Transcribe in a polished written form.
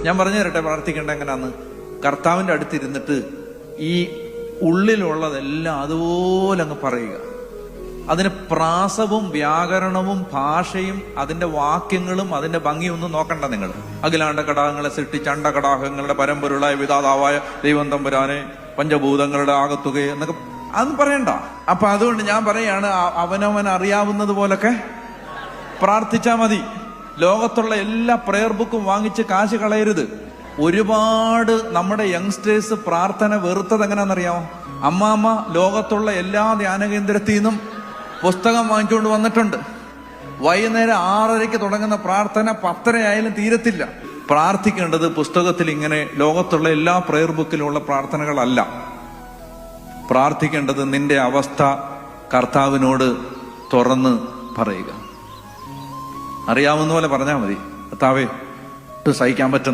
ഞാൻ പറഞ്ഞു തരട്ടെ പ്രാർത്ഥിക്കേണ്ട എങ്ങനെയാന്ന്. കർത്താവിന്റെ അടുത്തിരുന്നിട്ട് ഈ ഉള്ളിലുള്ളതെല്ലാം അതുപോലെ അങ്ങ് പറയുക. അതിന് പ്രാസവും വ്യാകരണവും ഭാഷയും അതിന്റെ വാക്യങ്ങളും അതിന്റെ ഭംഗിയൊന്നും നോക്കണ്ട നിങ്ങൾ. അഖിലാണ്ട കടാഹങ്ങളെ സൃഷ്ടിച്ച അണ്ടകടാഹങ്ങളുടെ പരമ്പൊരുളായ വിധാതാവായ ദൈവം തമ്പുരാനെ പഞ്ചഭൂതങ്ങളുടെ ആകത്തുകയെ എന്നൊക്കെ അതൊന്നും പറയണ്ട. അപ്പൊ അതുകൊണ്ട് ഞാൻ പറയാണ്, അവനവൻ അറിയാവുന്നത് പോലൊക്കെ പ്രാർത്ഥിച്ചാ മതി. ലോകത്തുള്ള എല്ലാ പ്രെയർ ബുക്കും വാങ്ങിച്ച് കാശ് കളയരുത്. ഒരുപാട് നമ്മുടെ യങ്സ്റ്റേഴ്സ് പ്രാർത്ഥന വെറുത്തത് എങ്ങനെയാണെന്നറിയാമോ? അമ്മാമ്മ ലോകത്തുള്ള എല്ലാ ധ്യാന കേന്ദ്രത്തിൽ നിന്നും പുസ്തകം വാങ്ങിച്ചുകൊണ്ട് വന്നിട്ടുണ്ട്. വൈകുന്നേരം 6:30 തുടങ്ങുന്ന പ്രാർത്ഥന 10:30 തീരത്തില്ല. പ്രാർത്ഥിക്കേണ്ടത് പുസ്തകത്തിൽ ഇങ്ങനെ ലോകത്തുള്ള എല്ലാ പ്രെയർ ബുക്കിലുള്ള പ്രാർത്ഥനകളല്ല. പ്രാർത്ഥിക്കേണ്ടത് നിന്റെ അവസ്ഥ കർത്താവിനോട് തുറന്ന് പറയുക. അറിയാവുന്ന പോലെ പറഞ്ഞാൽ മതി, കർത്താവേ സഹിക്കാൻ പറ്റുന്ന